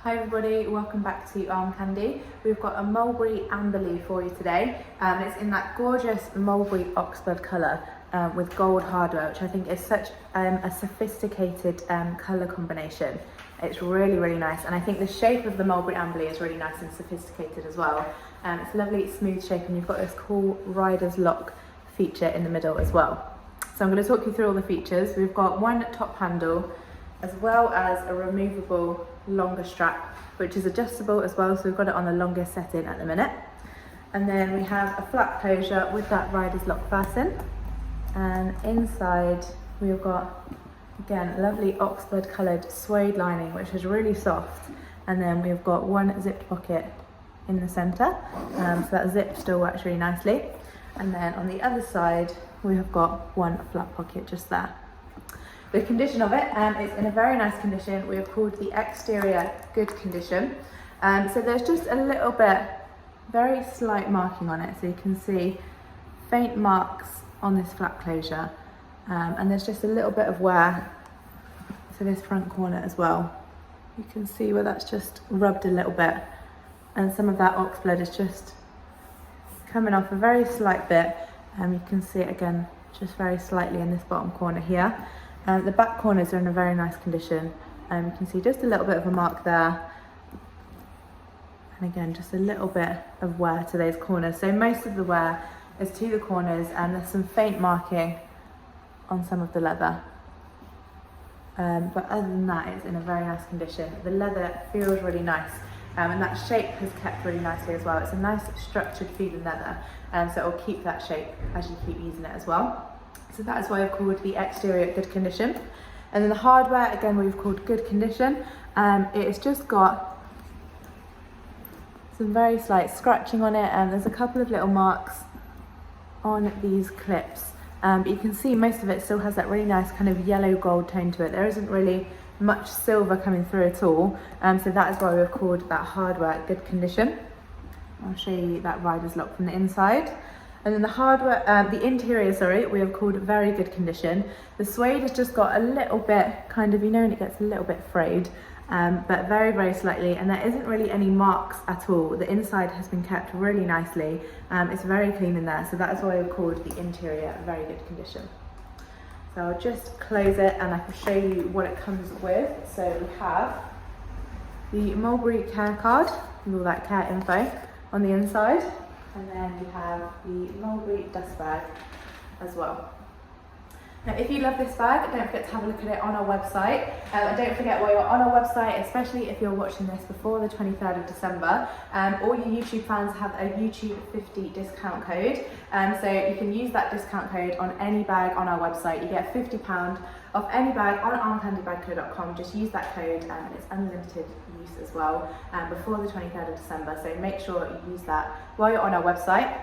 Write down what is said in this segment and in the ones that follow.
Hi everybody, welcome back to Armcandy. We've got a Mulberry Amberley for you today. It's in that gorgeous mulberry oxblood colour with gold hardware, which I think is such a sophisticated colour combination. It's really nice, and I think the shape of the Mulberry Amberley is really nice and sophisticated as well. It's a lovely smooth shape, and you've got this cool rider's lock feature in the middle as well. So I'm going to talk you through all the features. We've got one top handle, as well as a removable longer strap, which is adjustable as well, so we've got it on the longest setting at the minute. And then we have a flat closure with that rider's lock fasten, and inside we've got, again, lovely oxblood coloured suede lining, which is really soft. And then we've got one zipped pocket in the centre, so that zip still works really nicely. And then on the other side we have got one flat pocket just there. The condition of it is in a very nice condition. We have called the exterior good condition. So there's just a little bit, very slight marking on it. So you can see faint marks on this flat closure. And there's just a little bit of wear to this front corner as well. You can see where that's just rubbed a little bit. And some of that oxblood is just coming off a very slight bit. You can see it again, just very slightly in this bottom corner here. The back corners are in a very nice condition. You can see just a little bit of a mark there. And again, just a little bit of wear to those corners. So most of the wear is to the corners, and there's some faint marking on some of the leather. But other than that, it's in a very nice condition. The leather feels really nice. And that shape has kept really nicely as well. It's a nice structured feeling leather, so it will keep that shape as you keep using it as well. So that is why we've called the exterior good condition. And then the hardware, again, we've called good condition. It's just got some very slight scratching on it, and there's a couple of little marks on these clips. But you can see most of it still has that really nice kind of yellow gold tone to it. There isn't really much silver coming through at all. So that is why we've called that hardware good condition. I'll show you that rider's lock from the inside. And then the hardware, the interior, sorry, we have called very good condition. The suede has just got a little bit, kind of, you know, and it gets a little bit frayed, but very slightly, and there isn't really any marks at all. The inside has been kept really nicely. It's very clean in there, so that is why we've called the interior very good condition. So I'll just close it and I can show you what it comes with. So we have the Mulberry care card with all that care info on the inside. And then we have the Mulberry dust bag as well. Now, if you love this bag, don't forget to have a look at it on our website. And don't forget, while you're on our website, especially if you're watching this before the 23rd of December, all your YouTube fans have a YouTube 50 discount code. So you can use that discount code on any bag on our website. You get £50 off any bag on armcandybagco.com. Just use that code, and it's unlimited use as well before the 23rd of December. So make sure you use that while you're on our website.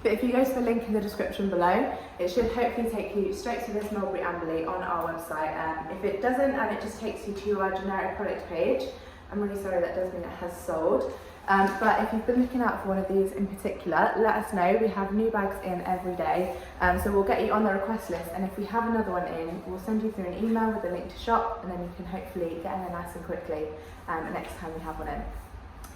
But if you go to the link in the description below, it should hopefully take you straight to this Mulberry Amberley on our website. If it doesn't, and it just takes you to our generic product page, I'm really sorry, that does mean it has sold. But if you've been looking out for one of these in particular, let us know. We have new bags in every day, so we'll get you on the request list, and if we have another one in, we'll send you through an email with a link to shop, and then you can hopefully get in there nice and quickly next time we have one in.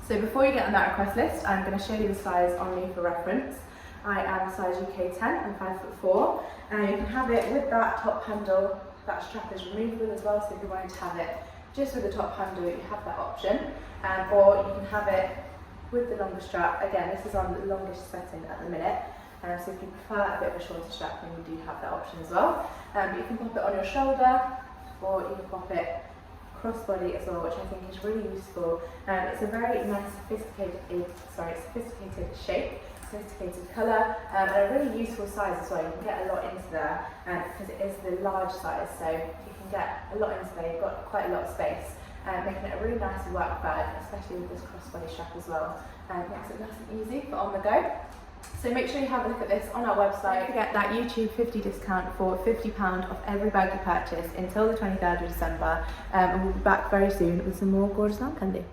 So before you get on that request list, I'm going to show you the size on me for reference. I am size UK 10 and 5'4", and you can have it with that top handle. That strap is removable as well, so if you're wanting to have it just with the top handle, you have that option, or you can have it with the longer strap. Again, this is on the longest setting at the minute, so if you prefer a bit of a shorter strap, then you do have that option as well. You can pop it on your shoulder, or you can pop it crossbody as well, which I think is really useful. It's a very nice sophisticated shape, sophisticated colour, and a really useful size as well. You can get a lot into there because it is the large size, so you can get a lot into there. You've got quite a lot of space, making it a really nice work bag, especially with this crossbody strap as well. Makes it nice and easy for on the go. So make sure you have a look at this on our website. Don't forget that YouTube 50 discount for £50 off every bag you purchase until the 23rd of December, and we'll be back very soon with some more gorgeous Armcandy.